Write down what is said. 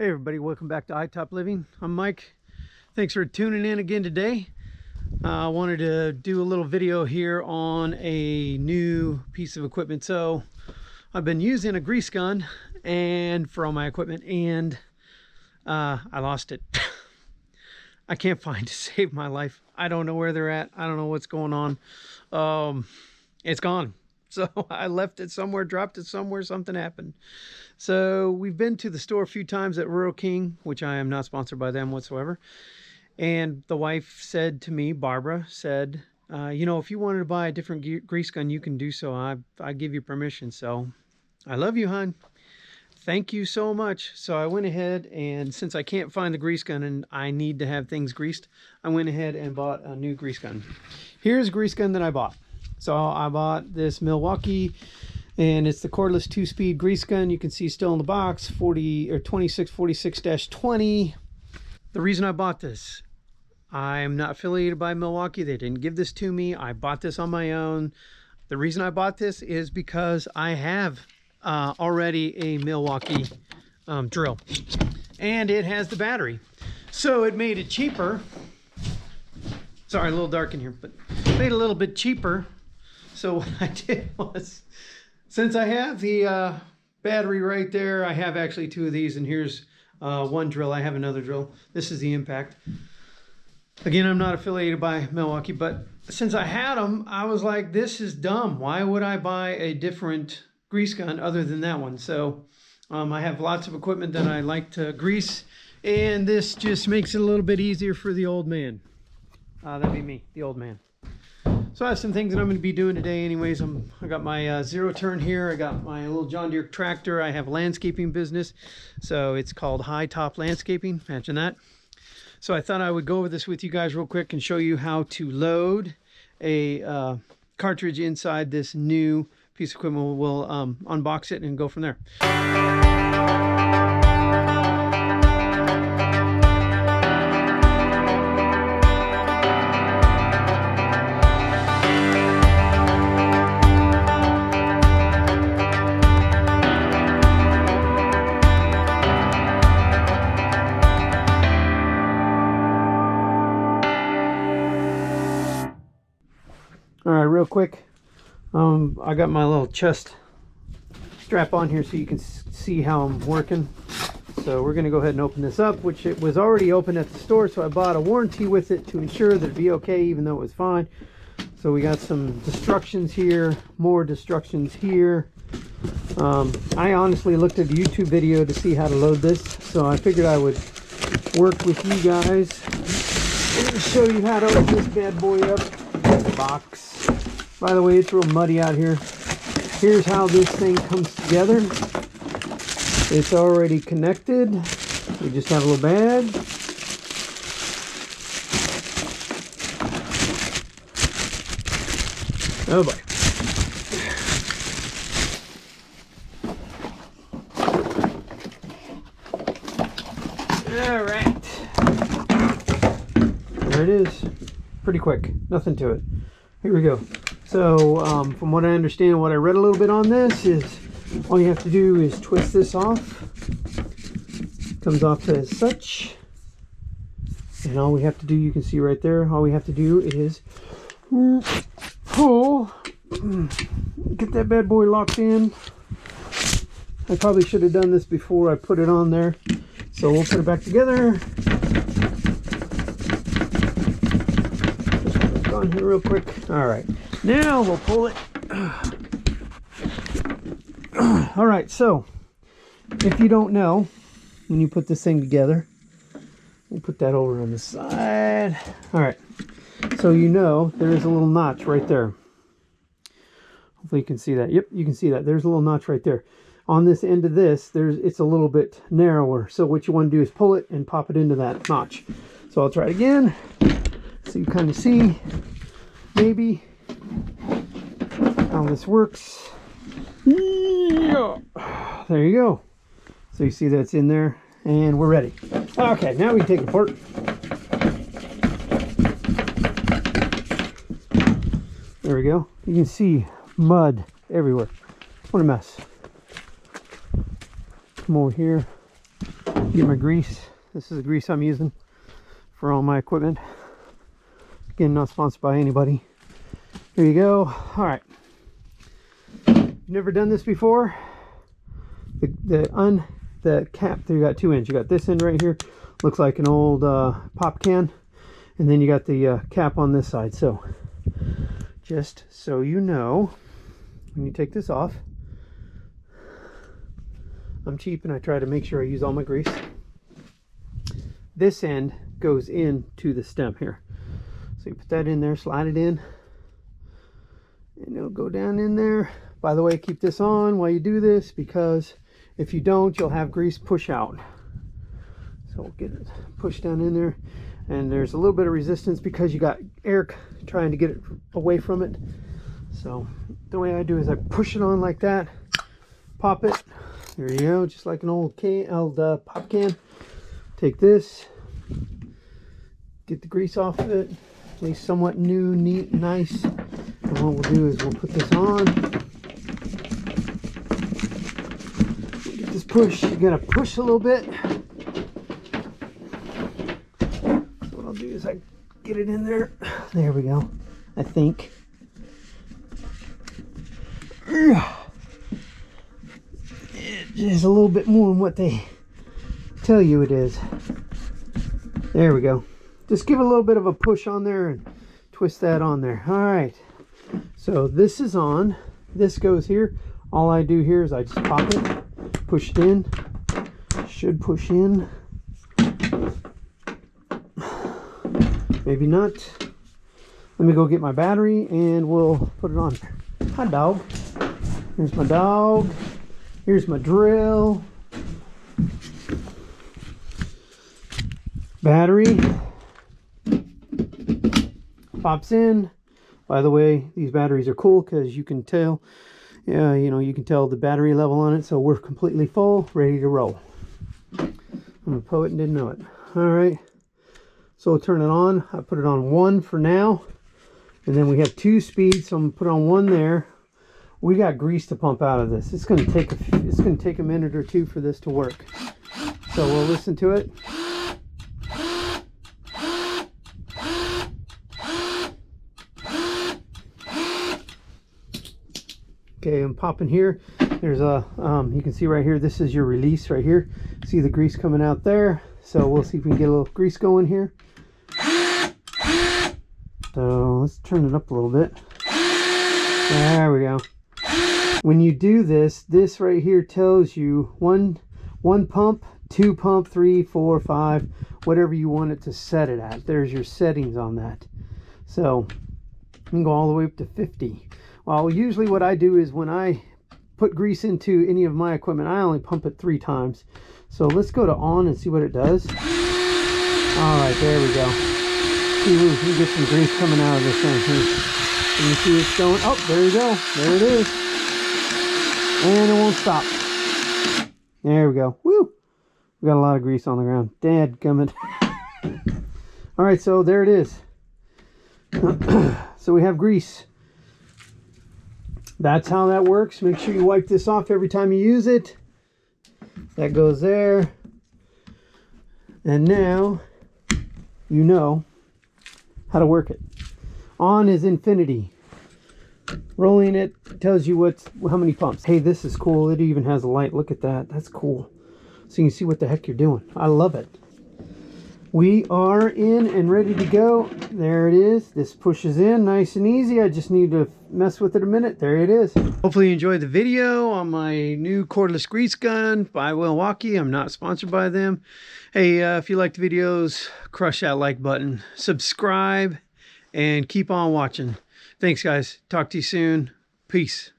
Hey everybody, welcome back to iTop Living. I'm Mike. Thanks for tuning in again today. I wanted to do a little video here on a new piece of equipment. So I've been using a grease gun and for all my equipment, and I lost it. I can't find to save my life. I don't know where they're at. I don't know what's going on. It's gone. So I left it somewhere, dropped it somewhere, something happened. So we've been to the store a few times at Rural King, which I am not sponsored by them whatsoever. And the wife said to me, Barbara said, you know, if you wanted to buy a different grease gun, you can do so. I give you permission. So I love you, hon. Thank you so much. So I went ahead, and since I can't find the grease gun and I need to have things greased, I went ahead and bought a new grease gun. Here's a grease gun that I bought. So I bought this Milwaukee, and it's the cordless 2-speed grease gun. You can see still in the box, 2646-20. The reason I bought this, I am not affiliated by Milwaukee. They didn't give this to me. I bought this on my own. The reason I bought this is because I have already a Milwaukee drill, and it has the battery. So it made it cheaper. Sorry, a little dark in here, but made it a little bit cheaper. So what I did was, since I have the battery right there, I have actually two of these, and here's one drill. I have another drill. This is the impact. Again, I'm not affiliated by Milwaukee, but since I had them, I was like, this is dumb. Why would I buy a different grease gun other than that one? So I have lots of equipment that I like to grease, and this just makes it a little bit easier for the old man. That'd be me, the old man. So I have some things that I'm going to be doing today anyways. I got my zero turn here. I got my little John Deere tractor. I have a landscaping business. So it's called High Top Landscaping. Imagine that. So I thought I would go over this with you guys real quick and show you how to load a cartridge inside this new piece of equipment. We'll unbox it and go from there. All right, real quick, I got my little chest strap on here so you can see how I'm working. So we're going to go ahead and open this up, which it was already open at the store, so I bought a warranty with it to ensure that it'd be okay, even though it was fine. So we got some destructions here, more destructions here. I honestly looked at a YouTube video to see how to load this, so I figured I would work with you guys and show you how to open this bad boy up. Box. By the way, it's real muddy out here. Here's how this thing comes together. It's already connected. We just have a little bag. Oh boy. All right. There it is. Pretty quick. Nothing to it. Here we go. So from what I understand, what I read a little bit on this is all you have to do is twist this off. Comes off as such. And all we have to do, you can see right there, all we have to do is pull, get that bad boy locked in. I probably should have done this before I put it on there. So we'll put it back together. On here real quick. All right, now we'll pull it. All right, so if you don't know, when you put this thing together, we'll put that over on the side. All right, so you know there is a little notch right there. Hopefully you can see that. Yep, you can see that. There's a little notch right there. On this end of this, it's a little bit narrower. So what you want to do is pull it and pop it into that notch. So I'll try it again. So you kind of see maybe how this works. Yeah. There you go. So you see that's in there, and we're ready. Okay, now we can take it apart. There we go. You can see mud everywhere. What a mess. Come over here. Get my grease. This is the grease I'm using for all my equipment. Again, not sponsored by anybody. Here you go. All right. Never done this before. The cap there, you got two ends. You got this end right here, looks like an old pop can, and then you got the cap on this side. So just so you know, when you take this off, I'm cheap and I try to make sure I use all my grease. This end goes into the stem here, so you put that in there, slide it in, and it'll go down in there. By the way, keep this on while you do this, because if you don't, you'll have grease push out. So we'll get it pushed down in there, and there's a little bit of resistance because you got air trying to get it away from it. So the way I do is I push it on like that, pop it. There you go, just like an old pop can. Take this, get the grease off of it, at least somewhat new, neat, nice. And what we'll do is we'll put this on. Just push. You gotta push a little bit. So what I'll do is I get it in there. There we go. I think. It is a little bit more than what they tell you it is. There we go. Just give it a little bit of a push on there and twist that on there. All right. So this is on. This goes here. All I do here is I just pop it. Push it in. Should push in. Maybe not. Let me go get my battery and we'll put it on there. Hi, dog. Here's my dog. Here's my drill. Battery. Pops in. By the way, these batteries are cool because you can tell. Yeah, you know, you can tell the battery level on it, so we're completely full, ready to roll. I'm a poet and didn't know it. All right, so we'll turn it on. I put it on 1 for now, and then we have 2 speeds, so I'm gonna put on 1 there. We got grease to pump out of this. It's gonna take a minute or 2 for this to work. So we'll listen to it. Okay, I'm popping here. There's a, you can see right here, this is your release right here. See the grease coming out there. So we'll see if we can get a little grease going here. So let's turn it up a little bit. There we go. When you do this, this right here tells you one pump, 2 pump, 3, 4, 5, whatever you want it to set it at. There's your settings on that. So you can go all the way up to 50. Well, usually what I do is when I put grease into any of my equipment, I only pump it 3 times. So let's go to on and see what it does. All right, there we go. See, we can get some grease coming out of this thing here. And you see it's going, oh, there you go. There it is. And it won't stop. There we go. Woo! We got a lot of grease on the ground. Dadgummit. All right, so there it is. So we have grease. That's how that works. Make sure you wipe this off every time you use it. That goes there. And now you know how to work it. On is infinity. Rolling it tells you how many pumps. Hey, this is cool. It even has a light. Look at that. That's cool. So you can see what the heck you're doing. I love it. We are in and ready to go. There it is. This pushes in nice and easy. I just need to mess with it a minute. There it is. Hopefully you enjoyed the video on my new cordless grease gun by Milwaukee. I'm not sponsored by them. Hey, if you like the videos, crush that like button, subscribe, and keep on watching. Thanks, guys. Talk to you soon. Peace.